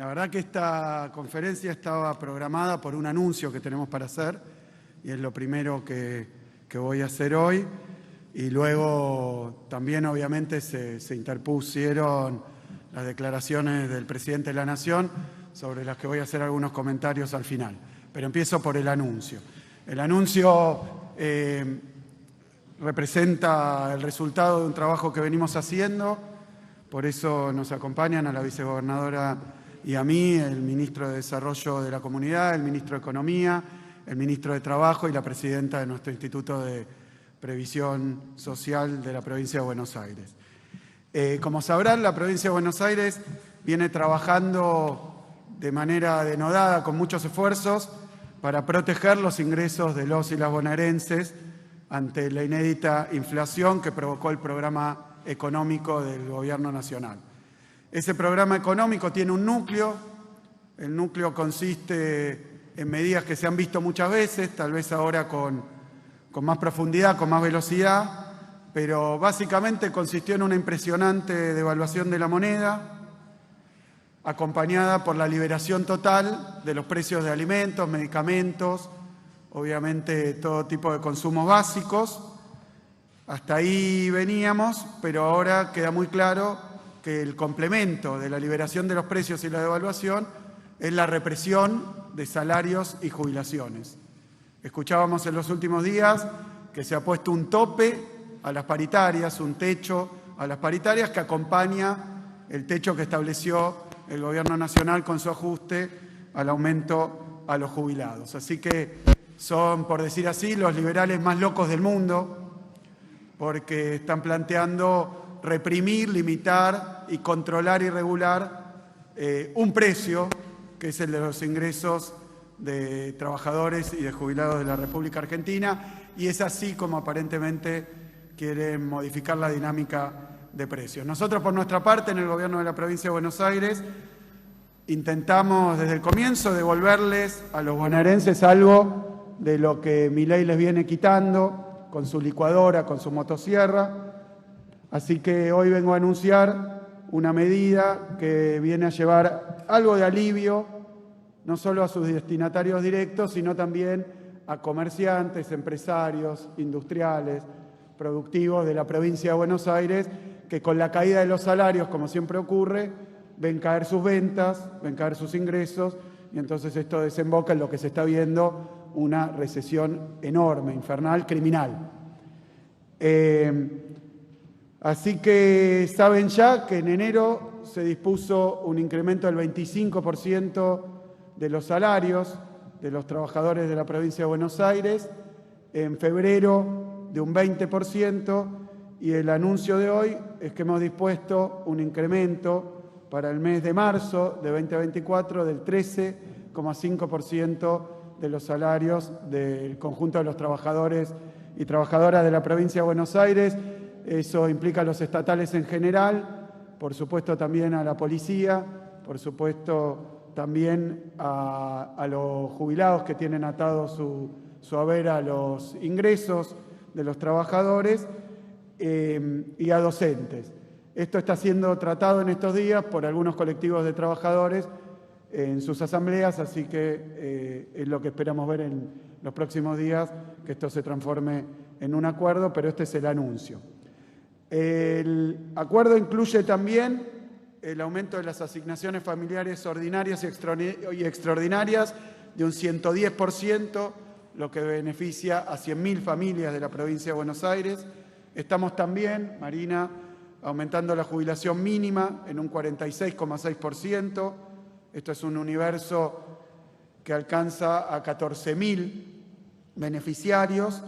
La verdad que esta conferencia estaba programada por un anuncio que tenemos para hacer y es lo primero que voy a hacer hoy. Y luego también obviamente se interpusieron las declaraciones del presidente de la Nación sobre las que voy a hacer algunos comentarios al final. Pero empiezo por el anuncio. El anuncio representa el resultado de un trabajo que venimos haciendo, por eso nos acompañan a la vicegobernadora y a mí, el ministro de Desarrollo de la Comunidad, el ministro de Economía, el ministro de Trabajo y la presidenta de nuestro Instituto de Previsión Social de la provincia de Buenos Aires. Como sabrán, la provincia de Buenos Aires viene trabajando de manera denodada, con muchos esfuerzos, para proteger los ingresos de los y las bonaerenses ante la inédita inflación que provocó el programa económico del Gobierno Nacional. Ese programa económico tiene un núcleo. El núcleo consiste en medidas que se han visto muchas veces, tal vez ahora con más profundidad, con más velocidad, pero básicamente consistió en una impresionante devaluación de la moneda, acompañada por la liberación total de los precios de alimentos, medicamentos, obviamente todo tipo de consumos básicos. Hasta ahí veníamos, pero ahora queda muy claro que el complemento de la liberación de los precios y la devaluación es la represión de salarios y jubilaciones. Escuchábamos en los últimos días que se ha puesto un tope a las paritarias, un techo a las paritarias que acompaña el techo que estableció el Gobierno Nacional con su ajuste al aumento a los jubilados. Así que son, por decir así, los liberales más locos del mundo, porque están planteando reprimir, limitar y controlar y regular un precio que es el de los ingresos de trabajadores y de jubilados de la República Argentina, y es así como aparentemente quieren modificar la dinámica de precios. Nosotros, por nuestra parte, en el Gobierno de la Provincia de Buenos Aires, intentamos desde el comienzo devolverles a los bonaerenses algo de lo que Milei les viene quitando con su licuadora, con su motosierra. Así que hoy vengo a anunciar una medida que viene a llevar algo de alivio, no solo a sus destinatarios directos, sino también a comerciantes, empresarios, industriales, productivos de la provincia de Buenos Aires, que con la caída de los salarios, como siempre ocurre, ven caer sus ventas, ven caer sus ingresos, y entonces esto desemboca en lo que se está viendo, una recesión enorme, infernal, criminal. Así que saben ya que en enero se dispuso un incremento del 25% de los salarios de los trabajadores de la provincia de Buenos Aires, en febrero de un 20%, y el anuncio de hoy es que hemos dispuesto un incremento para el mes de marzo de 2024 del 13,5% de los salarios del conjunto de los trabajadores y trabajadoras de la provincia de Buenos Aires. Eso implica a los estatales en general, por supuesto también a la policía, por supuesto también a los jubilados que tienen atado su haber a los ingresos de los trabajadores y a docentes. Esto está siendo tratado en estos días por algunos colectivos de trabajadores en sus asambleas, así que es lo que esperamos ver en los próximos días, que esto se transforme en un acuerdo, pero este es el anuncio. El acuerdo incluye también el aumento de las asignaciones familiares ordinarias y extraordinarias de un 110%, lo que beneficia a 100.000 familias de la provincia de Buenos Aires. Estamos también, Marina, aumentando la jubilación mínima en un 46,6%. Esto es un universo que alcanza a 14.000 beneficiarios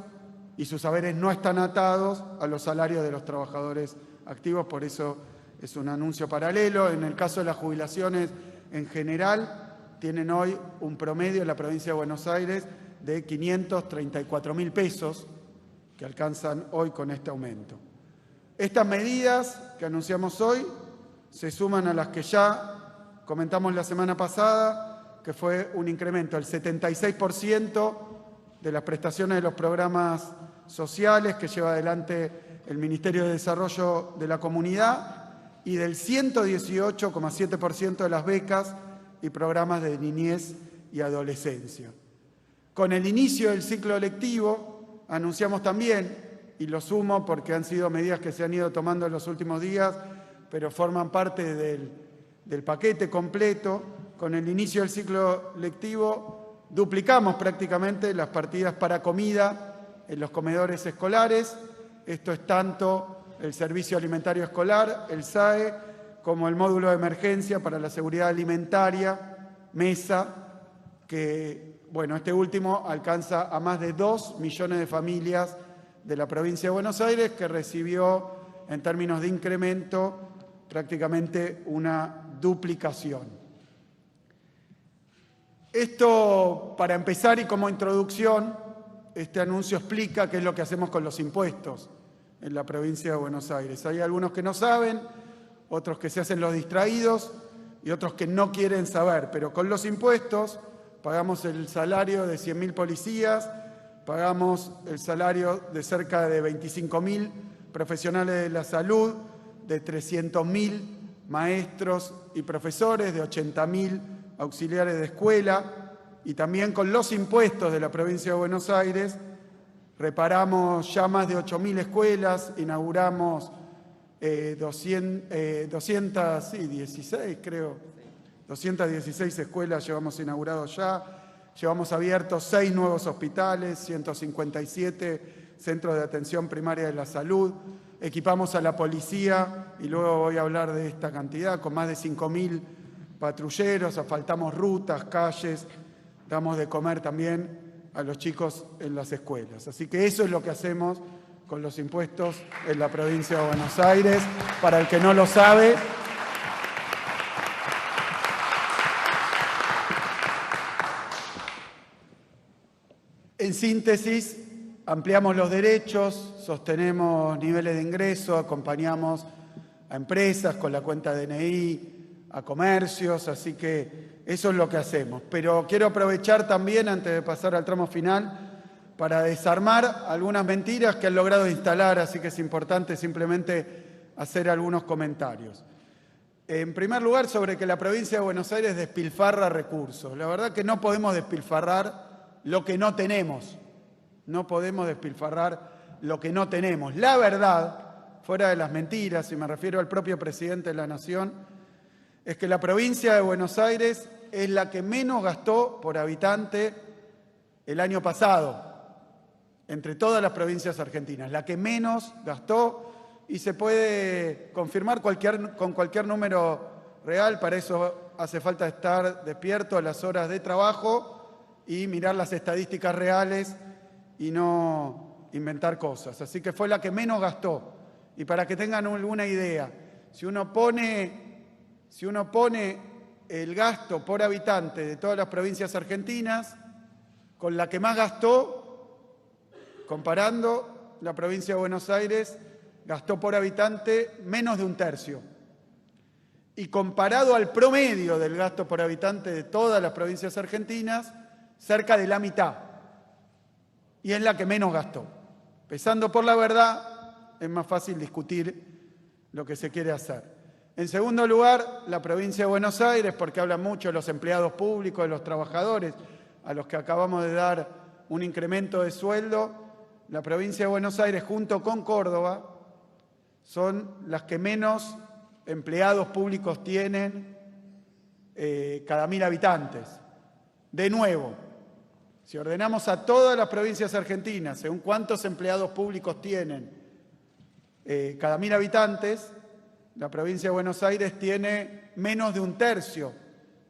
y sus haberes no están atados a los salarios de los trabajadores activos, por eso es un anuncio paralelo. En el caso de las jubilaciones en general, tienen hoy un promedio en la provincia de Buenos Aires de 534.000 pesos que alcanzan hoy con este aumento. Estas medidas que anunciamos hoy se suman a las que ya comentamos la semana pasada, que fue un incremento del 76% de las prestaciones de los programas sociales que lleva adelante el Ministerio de Desarrollo de la Comunidad y del 118,7% de las becas y programas de niñez y adolescencia. Con el inicio del ciclo lectivo, anunciamos también, y lo sumo porque han sido medidas que se han ido tomando en los últimos días, pero forman parte del paquete completo. Con el inicio del ciclo lectivo, duplicamos prácticamente las partidas para comida en los comedores escolares. Esto es tanto el Servicio Alimentario Escolar, el SAE, como el módulo de emergencia para la seguridad alimentaria, MESA, que, bueno, este último alcanza a más de 2 millones de familias de la provincia de Buenos Aires, que recibió, en términos de incremento, prácticamente una duplicación. Esto, para empezar y como introducción, este anuncio explica qué es lo que hacemos con los impuestos en la provincia de Buenos Aires. Hay algunos que no saben, otros que se hacen los distraídos y otros que no quieren saber, pero con los impuestos pagamos el salario de 100.000 policías, pagamos el salario de cerca de 25.000 profesionales de la salud, de 300.000 maestros y profesores, de 80.000 auxiliares de escuela, y también con los impuestos de la provincia de Buenos Aires reparamos ya más de 8.000 escuelas, inauguramos 216 escuelas llevamos inaugurados ya, llevamos abiertos 6 nuevos hospitales, 157 centros de atención primaria de la salud, equipamos a la policía, y luego voy a hablar de esta cantidad, con más de 5.000 patrulleros, asfaltamos rutas, calles, damos de comer también a los chicos en las escuelas. Así que eso es lo que hacemos con los impuestos en la provincia de Buenos Aires. Para el que no lo sabe, en síntesis, ampliamos los derechos, sostenemos niveles de ingreso, acompañamos a empresas con la cuenta DNI, a comercios, así que eso es lo que hacemos. Pero quiero aprovechar también, antes de pasar al tramo final, para desarmar algunas mentiras que han logrado instalar, así que es importante simplemente hacer algunos comentarios. En primer lugar, sobre que la provincia de Buenos Aires despilfarra recursos. La verdad que no podemos despilfarrar lo que no tenemos. No podemos despilfarrar lo que no tenemos. La verdad, fuera de las mentiras, y me refiero al propio presidente de la Nación, es que la provincia de Buenos Aires es la que menos gastó por habitante el año pasado, entre todas las provincias argentinas, la que menos gastó, y se puede confirmar con cualquier número real. Para eso hace falta estar despierto a las horas de trabajo y mirar las estadísticas reales y no inventar cosas. Así que fue la que menos gastó. Y para que tengan alguna idea, si uno pone el gasto por habitante de todas las provincias argentinas, con la que más gastó, comparando, la provincia de Buenos Aires gastó por habitante menos de un tercio. Y comparado al promedio del gasto por habitante de todas las provincias argentinas, cerca de la mitad. Y es la que menos gastó. Empezando por la verdad, es más fácil discutir lo que se quiere hacer. En segundo lugar, la provincia de Buenos Aires, porque habla mucho de los empleados públicos, de los trabajadores, a los que acabamos de dar un incremento de sueldo. La provincia de Buenos Aires, junto con Córdoba, son las que menos empleados públicos tienen cada 1.000 habitantes. De nuevo, si ordenamos a todas las provincias argentinas según cuántos empleados públicos tienen cada 1.000 habitantes, la provincia de Buenos Aires tiene menos de un tercio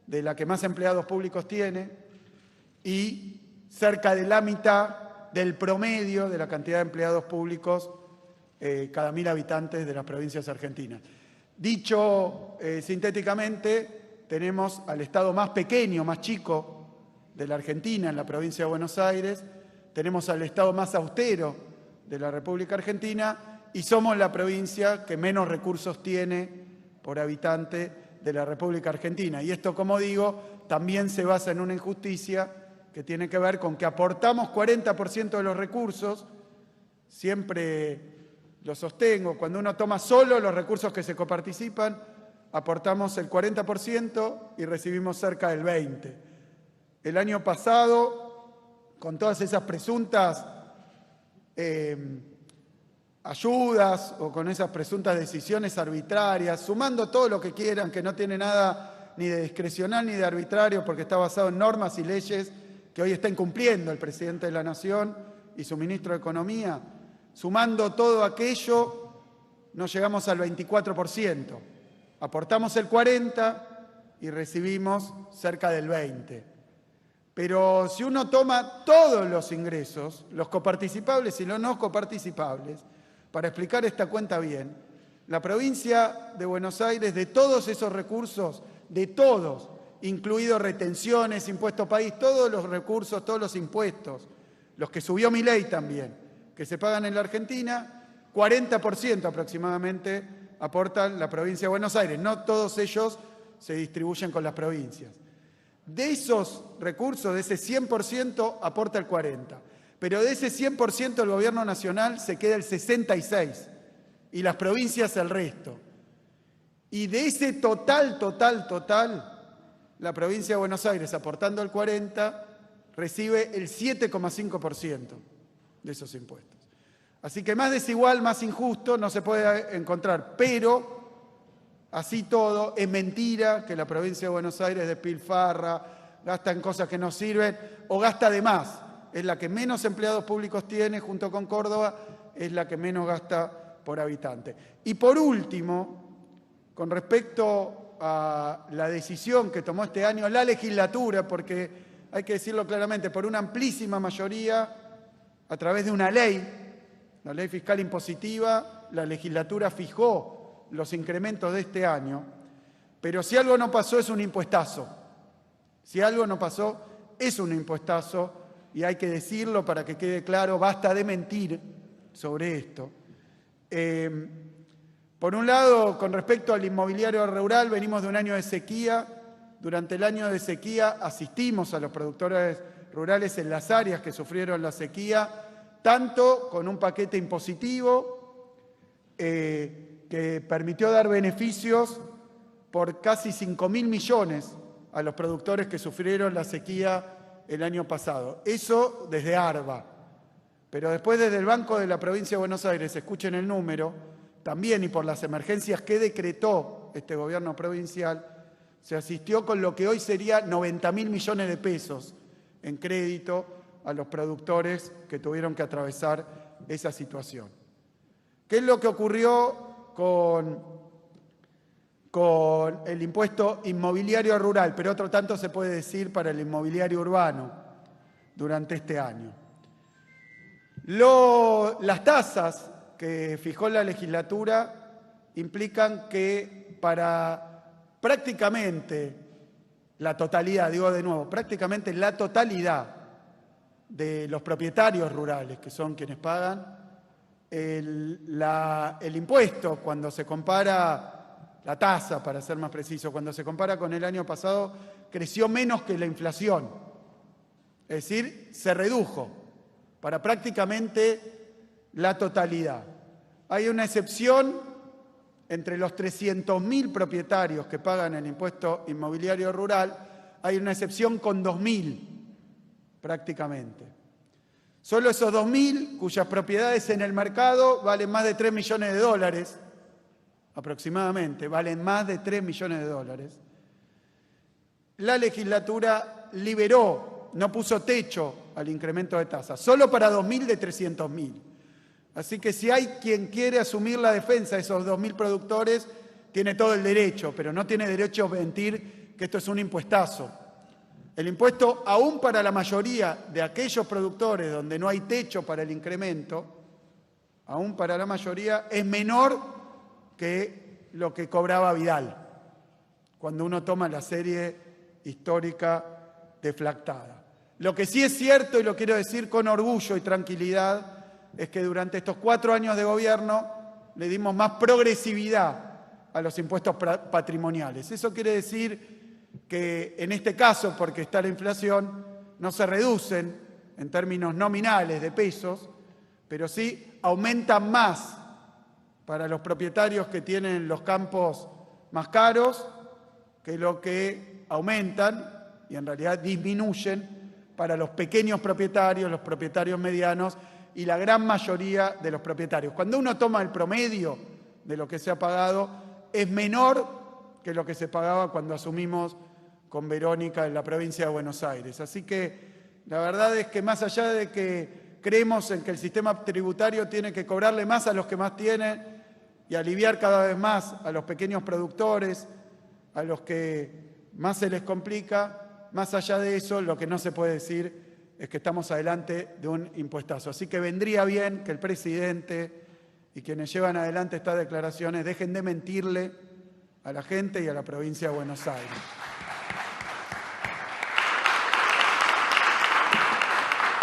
de la que más empleados públicos tiene y cerca de la mitad del promedio de la cantidad de empleados públicos cada 1.000 habitantes de las provincias argentinas. Dicho sintéticamente, tenemos al estado más pequeño, más chico de la Argentina, en la provincia de Buenos Aires, tenemos al estado más austero de la República Argentina y somos la provincia que menos recursos tiene por habitante de la República Argentina. Y esto, como digo, también se basa en una injusticia que tiene que ver con que aportamos 40% de los recursos, siempre lo sostengo, cuando uno toma solo los recursos que se coparticipan, aportamos el 40% y recibimos cerca del 20%. El año pasado, con todas esas presuntas ayudas o con esas presuntas decisiones arbitrarias, sumando todo lo que quieran, que no tiene nada ni de discrecional ni de arbitrario, porque está basado en normas y leyes que hoy está incumpliendo el presidente de la Nación y su ministro de Economía, sumando todo aquello, no llegamos al 24%. Aportamos el 40% y recibimos cerca del 20%. Pero si uno toma todos los ingresos, los coparticipables y los no coparticipables, para explicar esta cuenta bien, la provincia de Buenos Aires, de todos esos recursos, de todos, incluidos retenciones, impuesto país, todos los recursos, todos los impuestos, los que subió Milei también, que se pagan en la Argentina, 40% aproximadamente aportan la provincia de Buenos Aires. No todos ellos se distribuyen con las provincias. De esos recursos, de ese 100%, aporta el 40%. Pero de ese 100% el gobierno nacional se queda el 66% y las provincias el resto. Y de ese total, la provincia de Buenos Aires, aportando el 40%, recibe el 7,5% de esos impuestos. Así que más desigual, más injusto no se puede encontrar, pero así todo es mentira que la provincia de Buenos Aires despilfarra, gasta en cosas que no sirven o gasta de más. Es la que menos empleados públicos tiene, junto con Córdoba, es la que menos gasta por habitante. Y por último, con respecto a la decisión que tomó este año la legislatura, porque hay que decirlo claramente, por una amplísima mayoría, a través de una ley, la ley fiscal impositiva, la legislatura fijó los incrementos de este año, pero si algo no pasó es un impuestazo. Si algo no pasó es un impuestazo, y hay que decirlo para que quede claro, basta de mentir sobre esto. Por un lado, con respecto al inmobiliario rural, venimos de un año de sequía. Durante el año de sequía asistimos a los productores rurales en las áreas que sufrieron la sequía, tanto con un paquete impositivo que permitió dar beneficios por casi 5.000 millones a los productores que sufrieron la sequía el año pasado. Eso desde ARBA. Pero después desde el Banco de la Provincia de Buenos Aires, escuchen el número, también y por las emergencias que decretó este gobierno provincial, se asistió con lo que hoy sería 90.000 millones de pesos en crédito a los productores que tuvieron que atravesar esa situación. ¿Qué es lo que ocurrió con el impuesto inmobiliario rural, pero otro tanto se puede decir para el inmobiliario urbano durante este año? Las tasas que fijó la legislatura implican que para prácticamente la totalidad, digo de nuevo, prácticamente la totalidad de los propietarios rurales, que son quienes pagan el impuesto, cuando se compara la tasa, para ser más preciso, cuando se compara con el año pasado, creció menos que la inflación. Es decir, se redujo para prácticamente la totalidad. Hay una excepción entre los 300.000 propietarios que pagan el impuesto inmobiliario rural, hay una excepción con 2.000 prácticamente. Solo esos 2.000 cuyas propiedades en el mercado valen más de 3 millones de dólares, aproximadamente, valen más de 3 millones de dólares. La legislatura liberó, no puso techo al incremento de tasas, solo para 2.000 de 300.000. Así que si hay quien quiere asumir la defensa de esos 2.000 productores, tiene todo el derecho, pero no tiene derecho a mentir que esto es un impuestazo. El impuesto, aún para la mayoría de aquellos productores donde no hay techo para el incremento, aún para la mayoría, es menor que lo que cobraba Vidal, cuando uno toma la serie histórica deflactada. Lo que sí es cierto, y lo quiero decir con orgullo y tranquilidad, es que durante estos 4 años de gobierno le dimos más progresividad a los impuestos patrimoniales. Eso quiere decir que en este caso, porque está la inflación, no se reducen en términos nominales de pesos, pero sí aumentan más para los propietarios que tienen los campos más caros que lo que aumentan y en realidad disminuyen para los pequeños propietarios, los propietarios medianos y la gran mayoría de los propietarios. Cuando uno toma el promedio de lo que se ha pagado, es menor que lo que se pagaba cuando asumimos con Verónica en la provincia de Buenos Aires. Así que la verdad es que más allá de que creemos en que el sistema tributario tiene que cobrarle más a los que más tienen y aliviar cada vez más a los pequeños productores, a los que más se les complica, más allá de eso, lo que no se puede decir es que estamos adelante de un impuestazo. Así que vendría bien que el presidente y quienes llevan adelante estas declaraciones dejen de mentirle a la gente y a la provincia de Buenos Aires.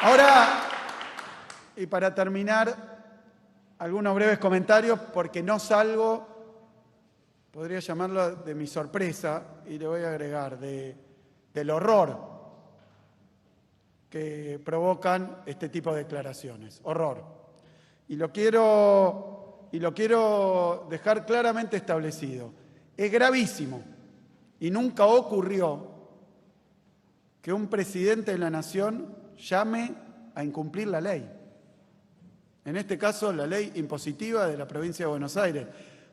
Ahora, y para terminar, algunos breves comentarios, porque no salgo, podría llamarlo de mi sorpresa, y le voy a agregar, del horror que provocan este tipo de declaraciones. Horror. Y lo quiero dejar claramente establecido. Es gravísimo y nunca ocurrió que un presidente de la Nación llame a incumplir la ley. En este caso, la ley impositiva de la provincia de Buenos Aires,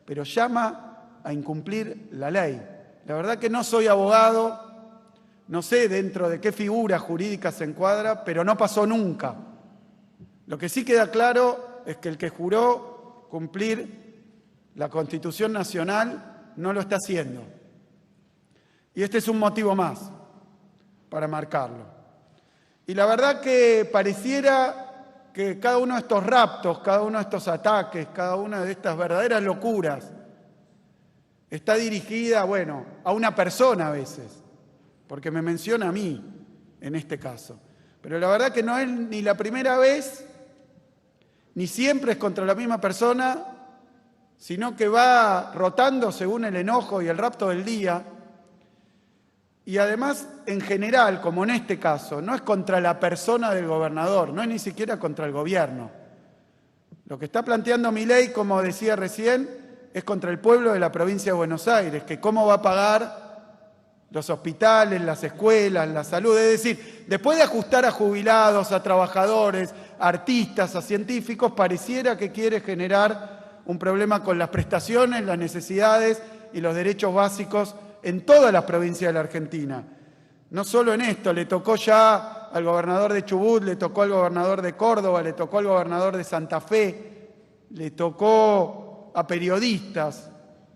pero llama a incumplir la ley. La verdad que no soy abogado, no sé dentro de qué figura jurídica se encuadra, pero no pasó nunca. Lo que sí queda claro es que el que juró cumplir la Constitución Nacional no lo está haciendo. Y este es un motivo más para marcarlo. Y la verdad que pareciera que cada uno de estos raptos, cada uno de estos ataques, cada una de estas verdaderas locuras está dirigida, bueno, a una persona a veces, porque me menciona a mí en este caso. Pero la verdad que no es ni la primera vez, ni siempre es contra la misma persona, sino que va rotando según el enojo y el rapto del día. Y además, en general, como en este caso, no es contra la persona del gobernador, no es ni siquiera contra el gobierno. Lo que está planteando Milei, como decía recién, es contra el pueblo de la provincia de Buenos Aires, que cómo va a pagar los hospitales, las escuelas, la salud. Es decir, después de ajustar a jubilados, a trabajadores, a artistas, a científicos, pareciera que quiere generar un problema con las prestaciones, las necesidades y los derechos básicos en todas las provincias de la Argentina. No solo en esto, le tocó ya al gobernador de Chubut, le tocó al gobernador de Córdoba, le tocó al gobernador de Santa Fe, le tocó a periodistas,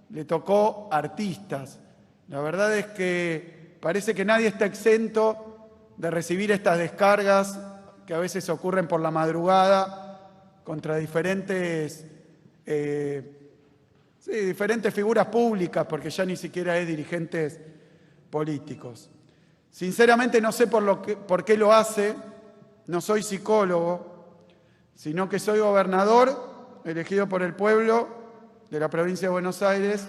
le tocó a artistas. La verdad es que parece que nadie está exento de recibir estas descargas que a veces ocurren por la madrugada contra diferentes figuras públicas, porque ya ni siquiera es dirigentes políticos. Sinceramente no sé por qué lo hace, no soy psicólogo, sino que soy gobernador elegido por el pueblo de la provincia de Buenos Aires.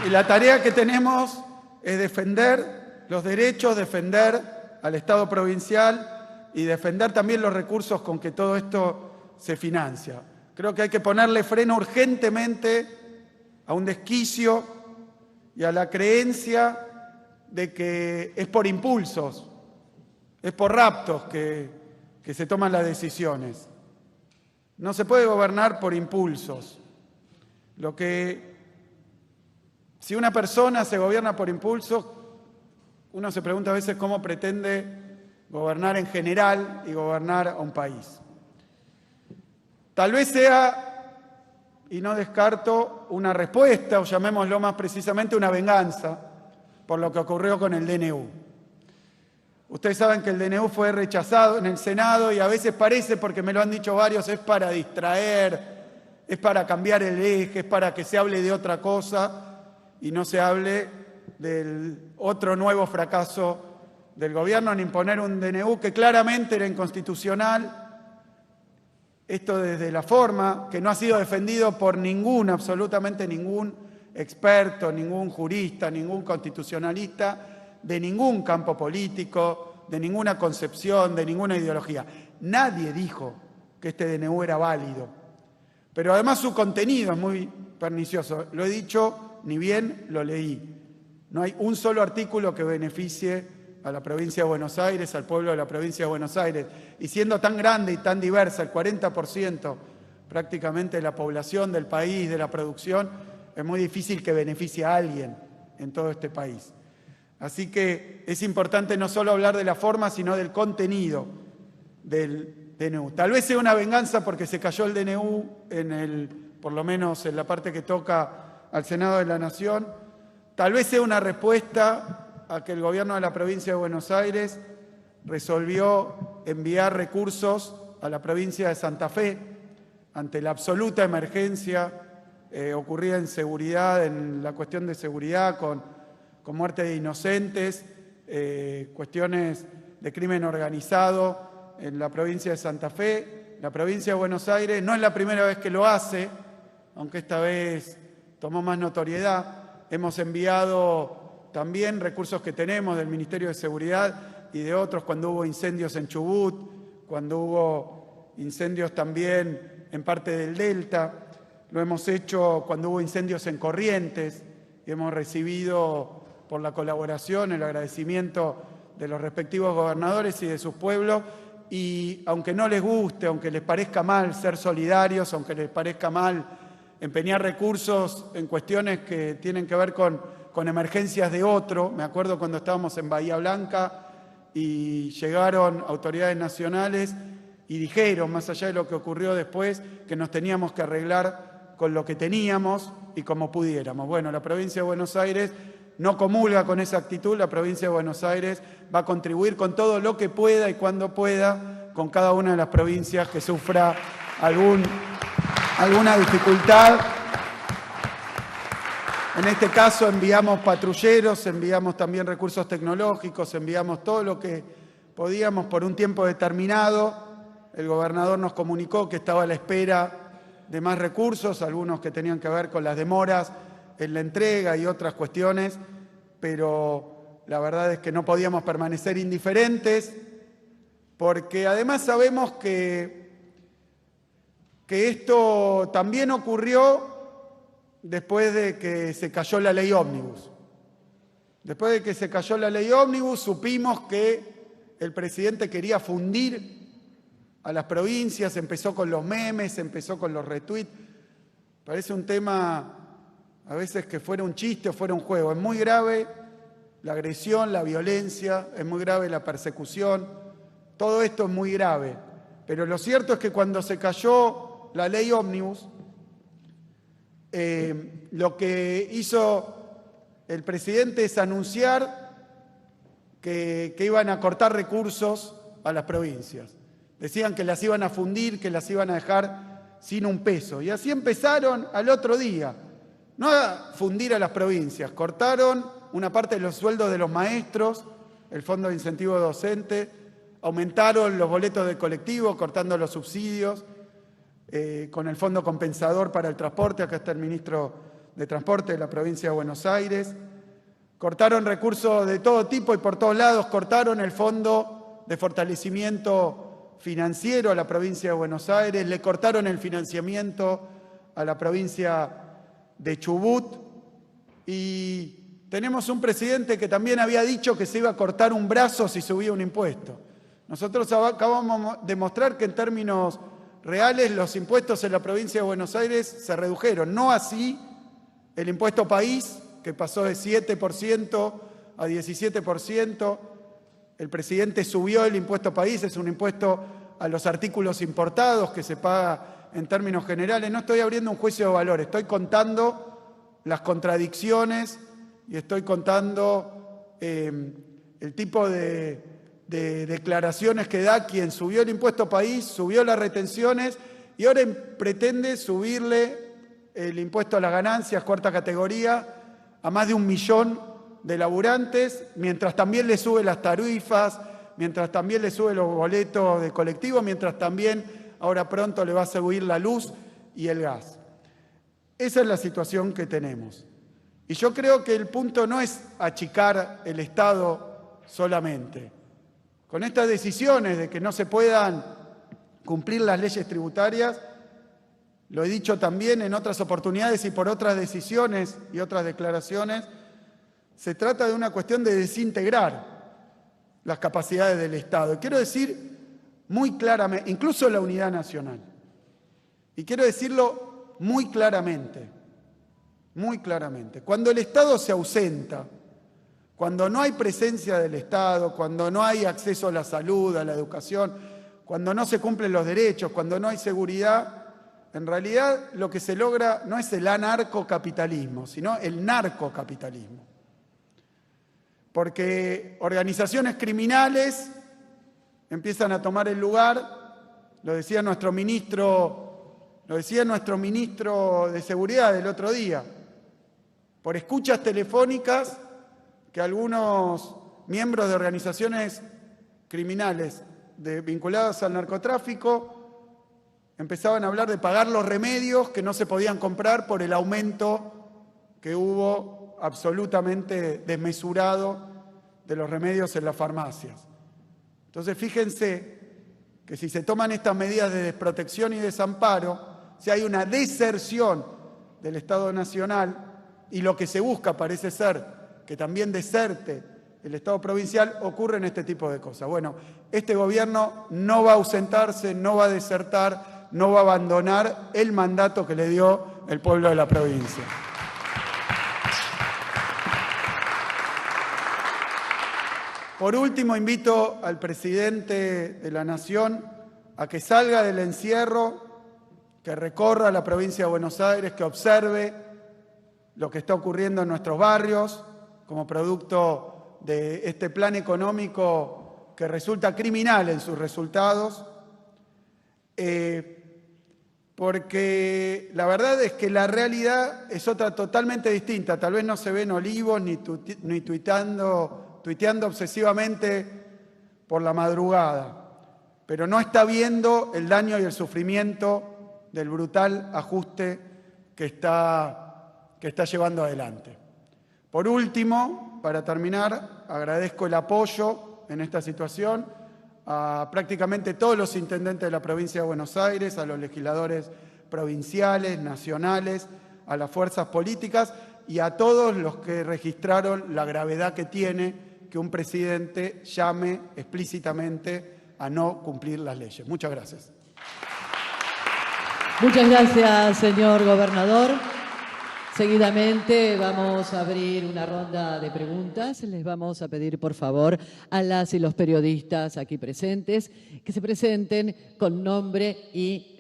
Y la tarea que tenemos es defender los derechos, defender al Estado provincial y defender también los recursos con que todo esto se financia. Creo que hay que ponerle freno urgentemente a un desquicio y a la creencia de que es por impulsos, es por raptos que se toman las decisiones. No se puede gobernar por impulsos. Si una persona se gobierna por impulsos, uno se pregunta a veces cómo pretende gobernar en general y gobernar a un país. Tal vez sea, y no descarto, una respuesta, o llamémoslo más precisamente una venganza, por lo que ocurrió con el DNU. Ustedes saben que el DNU fue rechazado en el Senado y a veces parece, porque me lo han dicho varios, es para distraer, es para cambiar el eje, es para que se hable de otra cosa y no se hable del otro nuevo fracaso del gobierno en imponer un DNU que claramente era inconstitucional. Esto desde la forma, que no ha sido defendido por absolutamente ningún experto, ningún jurista, ningún constitucionalista, de ningún campo político, de ninguna concepción, de ninguna ideología. Nadie dijo que este DNU era válido. Pero además su contenido es muy pernicioso. Lo he dicho, ni bien lo leí. No hay un solo artículo que beneficie a la provincia de Buenos Aires, al pueblo de la provincia de Buenos Aires. Y siendo tan grande y tan diversa, el 40% prácticamente de la población del país, de la producción, es muy difícil que beneficie a alguien en todo este país. Así que es importante no solo hablar de la forma, sino del contenido del DNU. Tal vez sea una venganza porque se cayó el DNU, por lo menos en la parte que toca al Senado de la Nación. Tal vez sea una respuesta a que el gobierno de la provincia de Buenos Aires resolvió enviar recursos a la provincia de Santa Fe ante la absoluta emergencia ocurrida en seguridad, en la cuestión de seguridad, con muerte de inocentes, cuestiones de crimen organizado en la provincia de Santa Fe. La provincia de Buenos Aires no es la primera vez que lo hace, aunque esta vez tomó más notoriedad. Hemos enviado también recursos que tenemos del Ministerio de Seguridad y de otros cuando hubo incendios en Chubut, cuando hubo incendios también en parte del Delta. Lo hemos hecho cuando hubo incendios en Corrientes y hemos recibido por la colaboración, el agradecimiento de los respectivos gobernadores y de sus pueblos. Y aunque no les guste, aunque les parezca mal ser solidarios, aunque les parezca mal empeñar recursos en cuestiones que tienen que ver con emergencias de otro. Me acuerdo cuando estábamos en Bahía Blanca y llegaron autoridades nacionales y dijeron, más allá de lo que ocurrió después, que nos teníamos que arreglar con lo que teníamos y como pudiéramos. Bueno, la provincia de Buenos Aires no comulga con esa actitud. La provincia de Buenos Aires va a contribuir con todo lo que pueda y cuando pueda con cada una de las provincias que sufra alguna dificultad. En este caso enviamos patrulleros, enviamos también recursos tecnológicos, enviamos todo lo que podíamos por un tiempo determinado. El gobernador nos comunicó que estaba a la espera de más recursos, algunos que tenían que ver con las demoras en la entrega y otras cuestiones, pero la verdad es que no podíamos permanecer indiferentes, porque además sabemos que esto también ocurrió después de que se cayó la ley ómnibus. Después de que se cayó la ley ómnibus, supimos que el presidente quería fundir a las provincias, empezó con los memes, empezó con los retweets. Parece un tema a veces que fuera un chiste o fuera un juego. Es muy grave la agresión, la violencia, es muy grave la persecución. Todo esto es muy grave. Pero lo cierto es que cuando se cayó la ley ómnibus, lo que hizo el presidente es anunciar que iban a cortar recursos a las provincias. Decían que las iban a fundir, que las iban a dejar sin un peso. Y así empezaron al otro día. No a fundir a las provincias, cortaron una parte de los sueldos de los maestros, el Fondo de Incentivo Docente, aumentaron los boletos de colectivo, cortando los subsidios, con el Fondo Compensador para el Transporte, acá está el ministro de Transporte de la provincia de Buenos Aires, cortaron recursos de todo tipo y por todos lados, cortaron el Fondo de Fortalecimiento Financiero a la provincia de Buenos Aires, le cortaron el financiamiento a la provincia de Chubut y tenemos un presidente que también había dicho que se iba a cortar un brazo si subía un impuesto. Nosotros acabamos de mostrar que en términos reales los impuestos en la provincia de Buenos Aires se redujeron, no así el impuesto país, que pasó de 7% a 17%. El presidente subió el impuesto país, es un impuesto a los artículos importados que se paga en términos generales. No estoy abriendo un juicio de valor, estoy contando las contradicciones y estoy contando el tipo de declaraciones que da quien subió el impuesto país, subió las retenciones y ahora pretende subirle el impuesto a las ganancias, cuarta categoría, a más de 1 millón de laburantes, mientras también le sube las tarifas, mientras también le sube los boletos de colectivo, mientras también ahora pronto le va a subir la luz y el gas. Esa es la situación que tenemos. Y yo creo que el punto no es achicar el Estado solamente. Con estas decisiones de que no se puedan cumplir las leyes tributarias. Lo he dicho también en otras oportunidades y por otras decisiones y otras declaraciones. Se trata de una cuestión de desintegrar las capacidades del Estado. Y quiero decir muy claramente, incluso la unidad nacional, y quiero decirlo muy claramente, cuando el Estado se ausenta, cuando no hay presencia del Estado, cuando no hay acceso a la salud, a la educación, cuando no se cumplen los derechos, cuando no hay seguridad, en realidad lo que se logra no es el anarcocapitalismo, sino el narcocapitalismo. Porque organizaciones criminales empiezan a tomar el lugar, lo decía nuestro ministro de Seguridad el otro día, por escuchas telefónicas que algunos miembros de organizaciones criminales vinculadas al narcotráfico empezaban a hablar de pagar los remedios que no se podían comprar por el aumento que hubo absolutamente desmesurado de los remedios en las farmacias. Entonces, fíjense que si se toman estas medidas de desprotección y desamparo, si hay una deserción del Estado Nacional y lo que se busca parece ser que también deserte el Estado provincial, ocurren este tipo de cosas. Bueno, este gobierno no va a ausentarse, no va a desertar, no va a abandonar el mandato que le dio el pueblo de la provincia. Por último, invito al presidente de la Nación a que salga del encierro, que recorra la provincia de Buenos Aires, que observe lo que está ocurriendo en nuestros barrios como producto de este plan económico que resulta criminal en sus resultados, porque la verdad es que la realidad es otra totalmente distinta. Tal vez no se ven olivos ni tuiteando obsesivamente por la madrugada, pero no está viendo el daño y el sufrimiento del brutal ajuste que está llevando adelante. Por último, para terminar, agradezco el apoyo en esta situación a prácticamente todos los intendentes de la provincia de Buenos Aires, a los legisladores provinciales, nacionales, a las fuerzas políticas y a todos los que registraron la gravedad que tiene que un presidente llame explícitamente a no cumplir las leyes. Muchas gracias. Muchas gracias, señor gobernador. Seguidamente vamos a abrir una ronda de preguntas. Les vamos a pedir, por favor, a las y los periodistas aquí presentes que se presenten con nombre y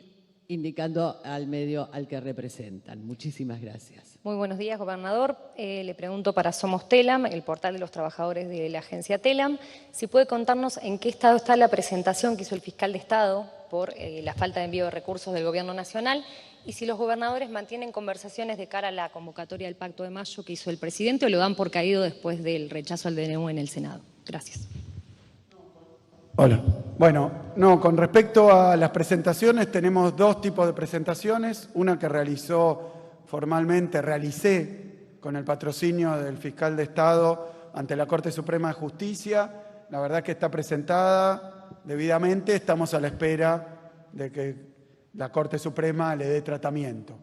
indicando al medio al que representan. Muchísimas gracias. Muy buenos días, gobernador. Le pregunto para Somos Telam, el portal de los trabajadores de la agencia Telam, si puede contarnos en qué estado está la presentación que hizo el fiscal de Estado por la falta de envío de recursos del Gobierno Nacional y si los gobernadores mantienen conversaciones de cara a la convocatoria del Pacto de Mayo que hizo el presidente o lo dan por caído después del rechazo al DNU en el Senado. Gracias. Hola. Bueno, no, con respecto a las presentaciones, tenemos dos tipos de presentaciones. Una que realicé con el patrocinio del fiscal de Estado ante la Corte Suprema de Justicia. La verdad que está presentada debidamente. Estamos a la espera de que la Corte Suprema le dé tratamiento.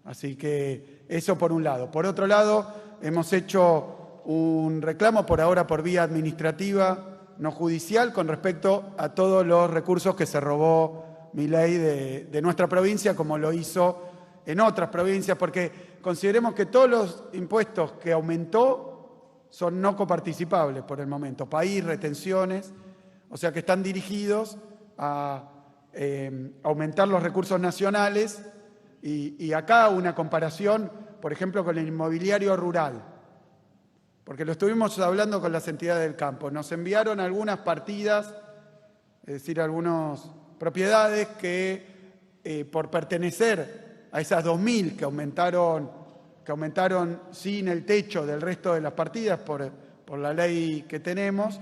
Así que eso por un lado. Por otro lado, hemos hecho un reclamo por ahora por vía administrativa, no judicial, con respecto a todos los recursos que se robó Milei de nuestra provincia, como lo hizo en otras provincias, porque consideremos que todos los impuestos que aumentó son no coparticipables por el momento, país, retenciones, o sea que están dirigidos a aumentar los recursos nacionales y acá una comparación, por ejemplo, con el inmobiliario rural, porque lo estuvimos hablando con las entidades del campo. Nos enviaron algunas partidas, es decir, algunas propiedades que por pertenecer a esas 2.000 que aumentaron sin el techo del resto de las partidas por la ley que tenemos,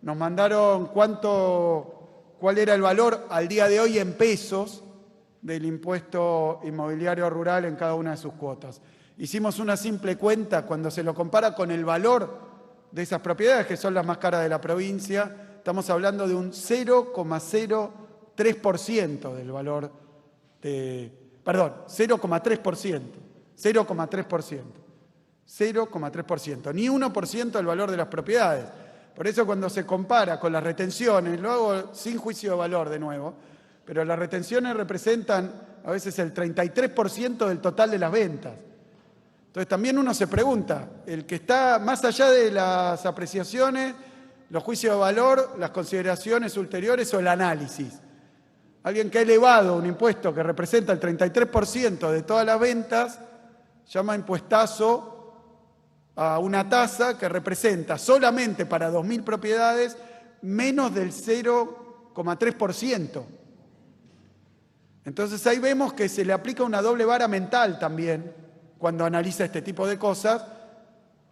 nos mandaron cuál era el valor al día de hoy en pesos del impuesto inmobiliario rural en cada una de sus cuotas. Hicimos una simple cuenta cuando se lo compara con el valor de esas propiedades, que son las más caras de la provincia. Estamos hablando de un 0,0 0,3% del valor de... Perdón, 0,3%. 0,3%. Ni 1% del valor de las propiedades. Por eso cuando se compara con las retenciones, lo hago sin juicio de valor de nuevo, pero las retenciones representan a veces el 33% del total de las ventas. Entonces también uno se pregunta, el que está más allá de las apreciaciones, los juicios de valor, las consideraciones ulteriores o el análisis. Alguien que ha elevado un impuesto que representa el 33% de todas las ventas, llama impuestazo a una tasa que representa solamente para 2.000 propiedades menos del 0,3%. Entonces ahí vemos que se le aplica una doble vara mental también cuando analiza este tipo de cosas,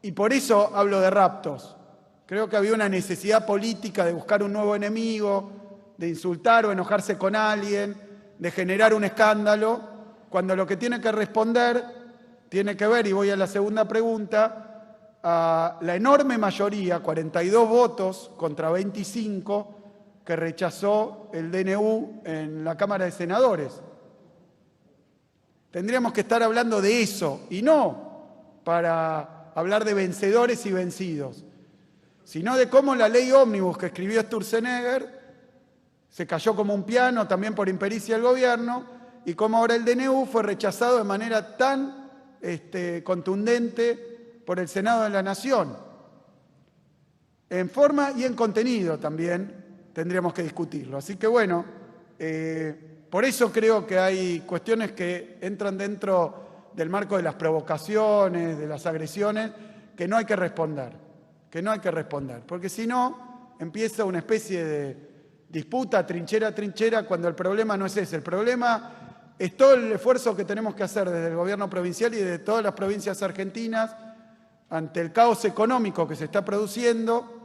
y por eso hablo de raptos. Creo que había una necesidad política de buscar un nuevo enemigo, de insultar o enojarse con alguien, de generar un escándalo, cuando lo que tiene que responder tiene que ver, y voy a la segunda pregunta, a la enorme mayoría, 42 votos contra 25, que rechazó el DNU en la Cámara de Senadores. Tendríamos que estar hablando de eso, y no para hablar de vencedores y vencidos, sino de cómo la ley ómnibus que escribió Sturzenegger se cayó como un piano también por impericia del gobierno, y cómo ahora el DNU fue rechazado de manera tan contundente por el Senado de la Nación. En forma y en contenido también tendríamos que discutirlo. Así que bueno, por eso creo que hay cuestiones que entran dentro del marco de las provocaciones, de las agresiones, que no hay que responder, porque si no empieza una especie de disputa trinchera a trinchera cuando el problema no es ese. El problema es todo el esfuerzo que tenemos que hacer desde el gobierno provincial y de todas las provincias argentinas ante el caos económico que se está produciendo,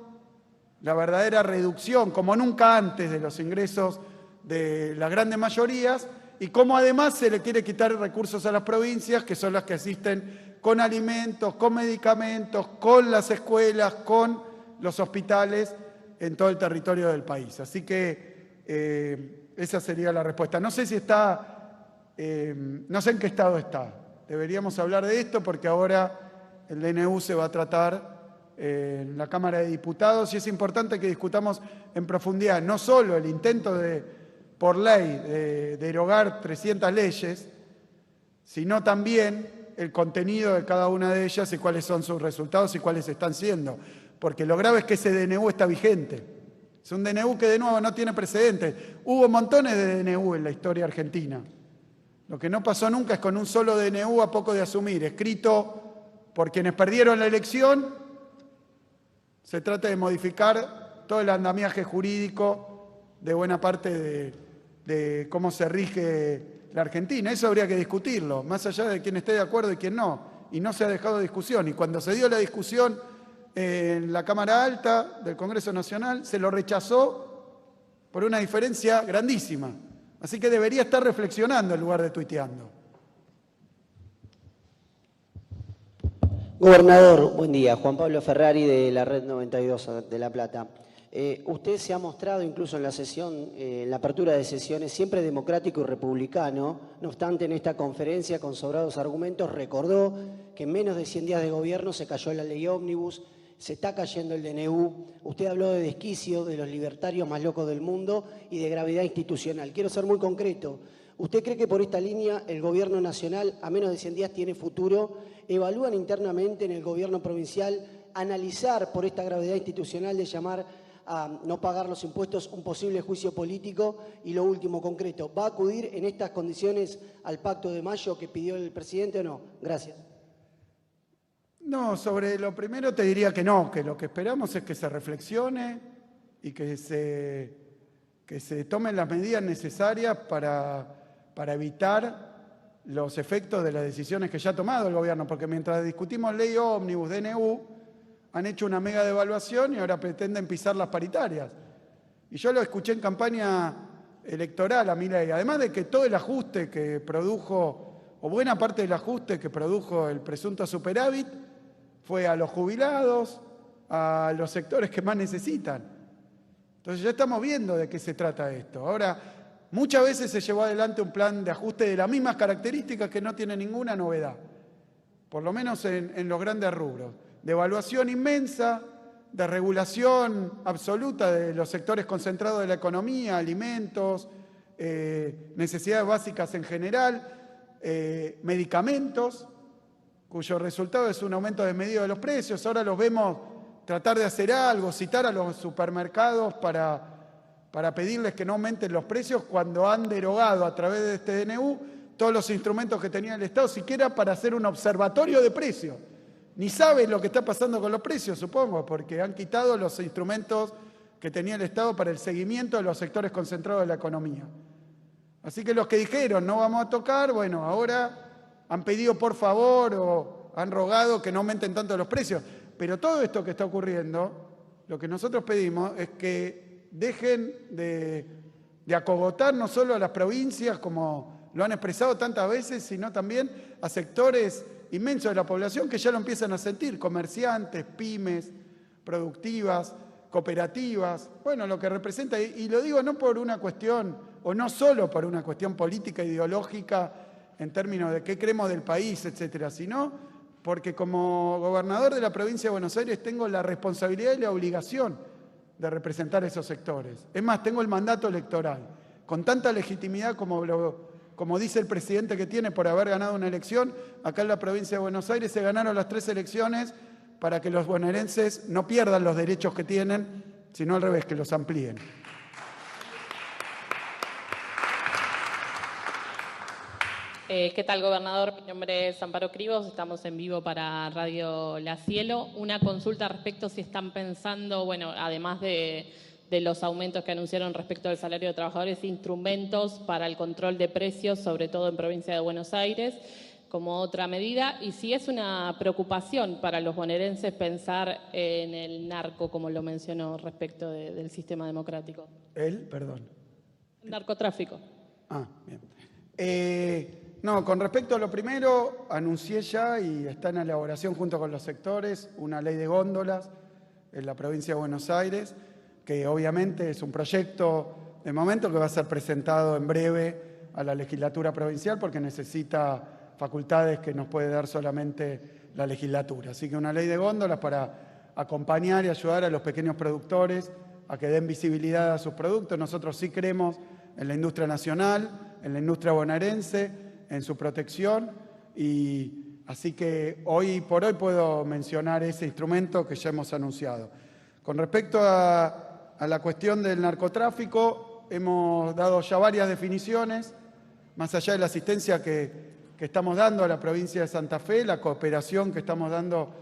la verdadera reducción, como nunca antes, de los ingresos de las grandes mayorías, y cómo además se le quiere quitar recursos a las provincias, que son las que asisten con alimentos, con medicamentos, con las escuelas, con los hospitales en todo el territorio del país. Así que esa sería la respuesta. No sé si está, no sé en qué estado está. Deberíamos hablar de esto porque ahora el DNU se va a tratar en la Cámara de Diputados y es importante que discutamos en profundidad no solo el intento por ley de derogar 300 leyes, sino también el contenido de cada una de ellas y cuáles son sus resultados y cuáles están siendo. Porque lo grave es que ese DNU está vigente. Es un DNU que de nuevo no tiene precedentes. Hubo montones de DNU en la historia argentina. Lo que no pasó nunca es con un solo DNU a poco de asumir, escrito por quienes perdieron la elección. Se trata de modificar todo el andamiaje jurídico de buena parte de cómo se rige la Argentina. Eso habría que discutirlo, más allá de quién esté de acuerdo y quién no. Y no se ha dejado discusión. Y cuando se dio la discusión en la Cámara Alta del Congreso Nacional, se lo rechazó por una diferencia grandísima. Así que debería estar reflexionando en lugar de tuiteando. Gobernador, buen día. Juan Pablo Ferrari de la Red 92 de La Plata. Usted se ha mostrado incluso en la sesión, en la apertura de sesiones, siempre democrático y republicano. No obstante, en esta conferencia, con sobrados argumentos, recordó que en menos de 100 días de gobierno se cayó la ley ómnibus, se está cayendo el DNU. Usted habló de desquicio, de los libertarios más locos del mundo y de gravedad institucional. Quiero ser muy concreto. ¿Usted cree que por esta línea el gobierno nacional, a menos de 100 días, tiene futuro? ¿Evalúan internamente en el gobierno provincial analizar por esta gravedad institucional de llamar a no pagar los impuestos un posible juicio político? Y lo último, concreto, ¿va a acudir en estas condiciones al Pacto de Mayo que pidió el presidente o no? Gracias. No, sobre lo primero te diría que no, que lo que esperamos es que se reflexione y que se tomen las medidas necesarias para evitar los efectos de las decisiones que ya ha tomado el gobierno, porque mientras discutimos ley ómnibus, DNU, han hecho una mega devaluación y ahora pretenden pisar las paritarias. Y yo lo escuché en campaña electoral a Milei, además de que todo el ajuste que produjo, o buena parte del ajuste que produjo el presunto superávit, fue a los jubilados, a los sectores que más necesitan. Entonces ya estamos viendo de qué se trata esto. Ahora, Muchas veces se llevó adelante un plan de ajuste de las mismas características que no tiene ninguna novedad, por lo menos en los grandes rubros. Devaluación inmensa, de regulación absoluta de los sectores concentrados de la economía, alimentos, necesidades básicas en general, medicamentos, cuyo resultado es un aumento desmedido de los precios. Ahora los vemos tratar de hacer algo, citar a los supermercados para pedirles que no aumenten los precios cuando han derogado a través de este DNU todos los instrumentos que tenía el Estado, siquiera para hacer un observatorio de precios. Ni saben lo que está pasando con los precios, supongo, porque han quitado los instrumentos que tenía el Estado para el seguimiento de los sectores concentrados de la economía. Así que los que dijeron no vamos a tocar, bueno, ahora han pedido por favor o han rogado que no aumenten tanto los precios. Pero todo esto que está ocurriendo, lo que nosotros pedimos es que dejen de acogotar no solo a las provincias, como lo han expresado tantas veces, sino también a sectores inmensos de la población que ya lo empiezan a sentir, comerciantes, pymes, productivas, cooperativas, bueno, lo que representa, y lo digo no por una cuestión, o no solo por una cuestión política, ideológica, en términos de qué creemos del país, etcétera, sino porque como gobernador de la provincia de Buenos Aires tengo la responsabilidad y la obligación de representar esos sectores. Es más, tengo el mandato electoral, con tanta legitimidad como dice el presidente que tiene por haber ganado una elección. Acá en la provincia de Buenos Aires se ganaron las 3 elecciones para que los bonaerenses no pierdan los derechos que tienen, sino al revés, que los amplíen. ¿Qué tal, gobernador? Mi nombre es Amparo Cribos, estamos en vivo para Radio La Cielo. Una consulta respecto si están pensando, bueno, además de los aumentos que anunciaron respecto al salario de trabajadores, instrumentos para el control de precios, sobre todo en provincia de Buenos Aires, como otra medida, y si es una preocupación para los bonaerenses pensar en el narco, como lo mencionó respecto del sistema democrático. Perdón. Narcotráfico. Ah, bien. No, con respecto a lo primero, anuncié ya y está en elaboración junto con los sectores una ley de góndolas en la provincia de Buenos Aires, que obviamente es un proyecto de momento que va a ser presentado en breve a la legislatura provincial porque necesita facultades que nos puede dar solamente la legislatura. Así que una ley de góndolas para acompañar y ayudar a los pequeños productores a que den visibilidad a sus productos. Nosotros sí creemos en la industria nacional, en la industria bonaerense, en su protección, y así que hoy por hoy puedo mencionar ese instrumento que ya hemos anunciado. Con respecto a la cuestión del narcotráfico, hemos dado ya varias definiciones, más allá de la asistencia que estamos dando a la provincia de Santa Fe, la cooperación que estamos dando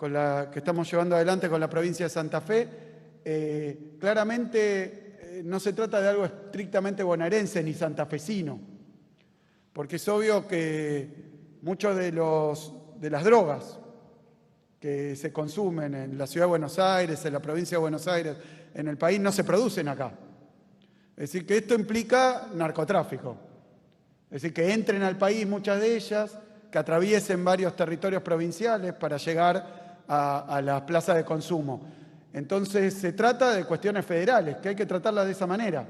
que estamos llevando adelante con la provincia de Santa Fe. Claramente no se trata de algo estrictamente bonaerense ni santafesino, porque es obvio que muchos de las drogas que se consumen en la ciudad de Buenos Aires, en la provincia de Buenos Aires, en el país, no se producen acá. Es decir, que esto implica narcotráfico. Es decir, que entren al país muchas de ellas, que atraviesen varios territorios provinciales para llegar a las plazas de consumo. Entonces, se trata de cuestiones federales, que hay que tratarlas de esa manera.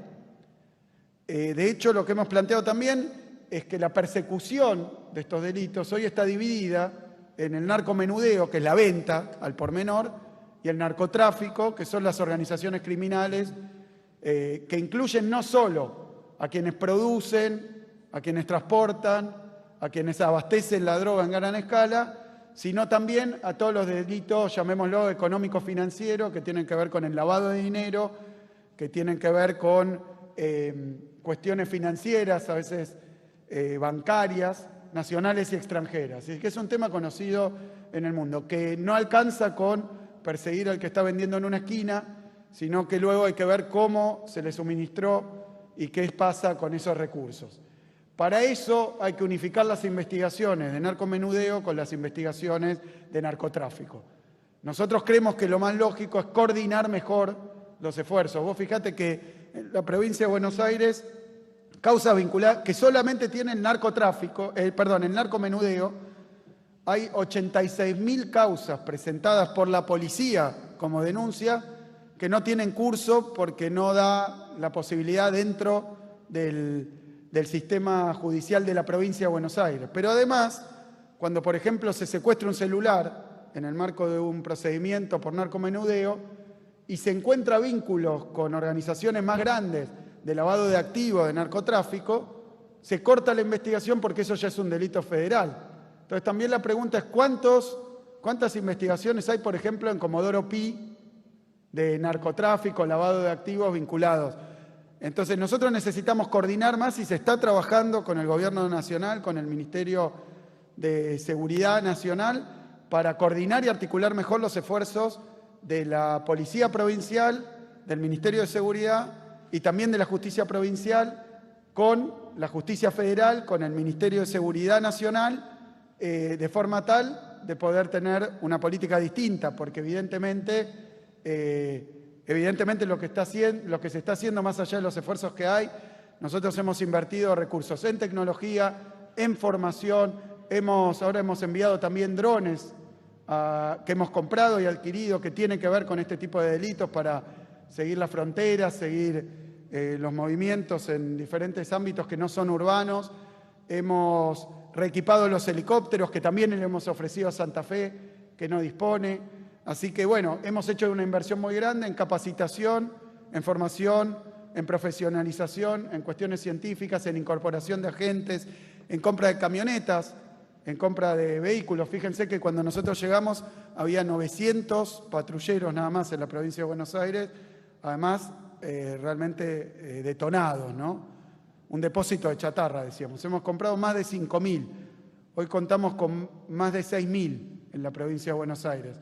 De hecho, lo que hemos planteado también es que la persecución de estos delitos hoy está dividida en el narcomenudeo, que es la venta al por menor, y el narcotráfico, que son las organizaciones criminales que incluyen no solo a quienes producen, a quienes transportan, a quienes abastecen la droga en gran escala, sino también a todos los delitos, llamémoslo, económico-financieros, que tienen que ver con el lavado de dinero, que tienen que ver con cuestiones financieras, a veces bancarias, nacionales y extranjeras. Y es que es un tema conocido en el mundo, que no alcanza con perseguir al que está vendiendo en una esquina, sino que luego hay que ver cómo se le suministró y qué pasa con esos recursos. Para eso hay que unificar las investigaciones de narcomenudeo con las investigaciones de narcotráfico. Nosotros creemos que lo más lógico es coordinar mejor los esfuerzos. Vos fijate que en la provincia de Buenos Aires, causas vinculadas que solamente tienen el narcomenudeo, hay 86.000 causas presentadas por la policía como denuncia que no tienen curso porque no da la posibilidad dentro del sistema judicial de la provincia de Buenos Aires. Pero además, cuando por ejemplo se secuestra un celular en el marco de un procedimiento por narcomenudeo y se encuentra vínculos con organizaciones más grandes de lavado de activos, de narcotráfico, se corta la investigación porque eso ya es un delito federal. Entonces también la pregunta es ¿cuántas investigaciones hay, por ejemplo, en Comodoro Pi de narcotráfico, lavado de activos vinculados? Entonces nosotros necesitamos coordinar más y se está trabajando con el Gobierno Nacional, con el Ministerio de Seguridad Nacional, para coordinar y articular mejor los esfuerzos de la Policía Provincial, del Ministerio de Seguridad y también de la Justicia Provincial, con la Justicia Federal, con el Ministerio de Seguridad Nacional, de forma tal de poder tener una política distinta, porque evidentemente lo que se está haciendo más allá de los esfuerzos que hay, nosotros hemos invertido recursos en tecnología, en formación, ahora hemos enviado también drones que hemos comprado y adquirido que tienen que ver con este tipo de delitos para seguir las fronteras, seguir los movimientos en diferentes ámbitos que no son urbanos. Hemos reequipado los helicópteros que también le hemos ofrecido a Santa Fe, que no dispone. Así que bueno, hemos hecho una inversión muy grande en capacitación, en formación, en profesionalización, en cuestiones científicas, en incorporación de agentes, en compra de camionetas, en compra de vehículos. Fíjense que cuando nosotros llegamos había 900 patrulleros nada más en la provincia de Buenos Aires, además realmente detonados, ¿no? Un depósito de chatarra, decíamos. Hemos comprado más de 5.000. Hoy contamos con más de 6.000 en la provincia de Buenos Aires.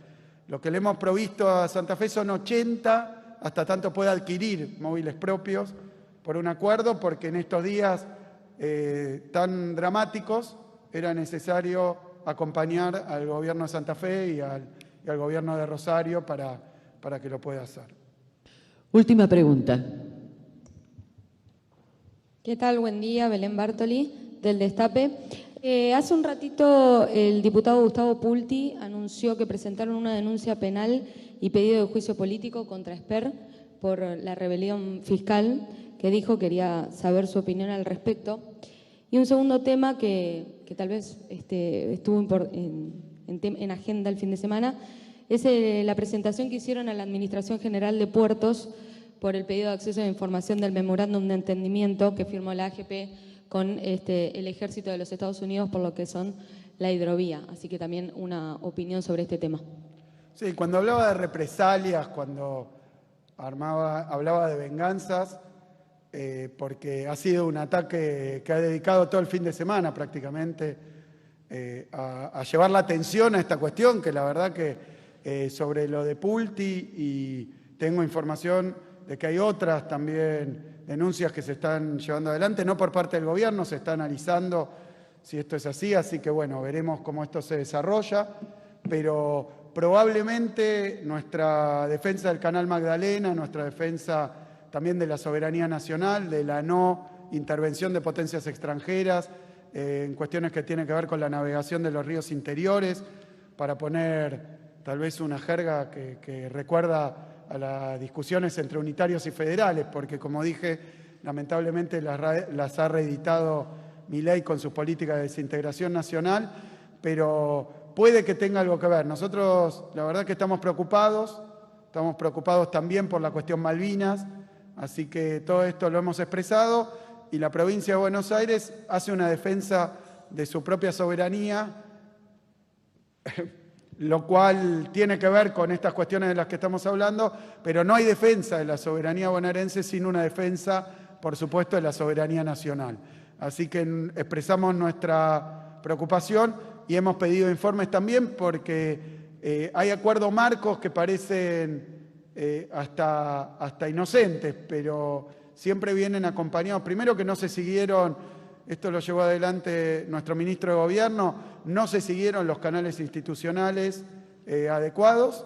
Lo que le hemos provisto a Santa Fe son 80, hasta tanto pueda adquirir móviles propios por un acuerdo, porque en estos días tan dramáticos era necesario acompañar al gobierno de Santa Fe y al gobierno de Rosario para que lo pueda hacer. Última pregunta. ¿Qué tal? Buen día, Belén Bartoli, del Destape. Hace un ratito el diputado Gustavo Pulti anunció que presentaron una denuncia penal y pedido de juicio político contra Esper por la rebelión fiscal que dijo. Quería saber su opinión al respecto. Y un segundo tema que tal vez estuvo en agenda el fin de semana es la presentación que hicieron a la Administración General de Puertos por el pedido de acceso a la información del memorándum de entendimiento que firmó la AGP con el Ejército de los Estados Unidos por lo que son la hidrovía. Así que también una opinión sobre este tema. Sí, cuando hablaba de represalias, cuando hablaba de venganzas, porque ha sido un ataque que ha dedicado todo el fin de semana prácticamente a llevar la atención a esta cuestión, que la verdad que sobre lo de Pulti, y tengo información de que hay otras también denuncias que se están llevando adelante, no por parte del gobierno, se está analizando si esto es así que bueno, veremos cómo esto se desarrolla, pero probablemente nuestra defensa del Canal Magdalena, nuestra defensa también de la soberanía nacional, de la no intervención de potencias extranjeras, en cuestiones que tienen que ver con la navegación de los ríos interiores, para poner tal vez una jerga que recuerda a las discusiones entre unitarios y federales, porque como dije, lamentablemente las ha reeditado Milei con su política de desintegración nacional, pero puede que tenga algo que ver. Nosotros la verdad que estamos preocupados también por la cuestión Malvinas, así que todo esto lo hemos expresado y la provincia de Buenos Aires hace una defensa de su propia soberanía, lo cual tiene que ver con estas cuestiones de las que estamos hablando, pero no hay defensa de la soberanía bonaerense sin una defensa, por supuesto, de la soberanía nacional. Así que expresamos nuestra preocupación y hemos pedido informes también porque hay acuerdos marcos que parecen hasta inocentes, pero siempre vienen acompañados. Primero que no se siguieron, esto lo llevó adelante nuestro ministro de Gobierno, no se siguieron los canales institucionales adecuados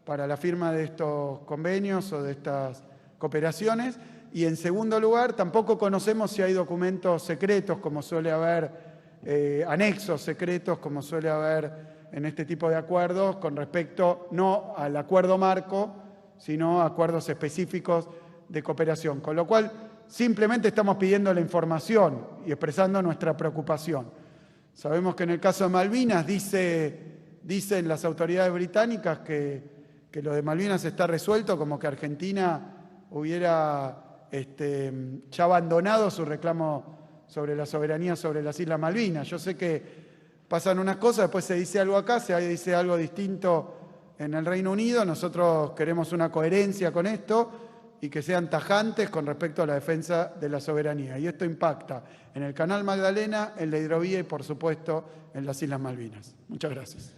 para la firma de estos convenios o de estas cooperaciones. Y en segundo lugar, tampoco conocemos si hay documentos secretos, como suele haber, anexos secretos, como suele haber en este tipo de acuerdos, con respecto no al acuerdo marco, sino a acuerdos específicos de cooperación. Con lo cual, simplemente estamos pidiendo la información y expresando nuestra preocupación. Sabemos que en el caso de Malvinas dicen las autoridades británicas que lo de Malvinas está resuelto, como que Argentina hubiera ya abandonado su reclamo sobre la soberanía sobre las Islas Malvinas. Yo sé que pasan unas cosas, después se dice algo acá, se dice algo distinto en el Reino Unido. Nosotros queremos una coherencia con esto y que sean tajantes con respecto a la defensa de la soberanía. Y esto impacta en el Canal Magdalena, en la hidrovía y, por supuesto, en las Islas Malvinas. Muchas gracias.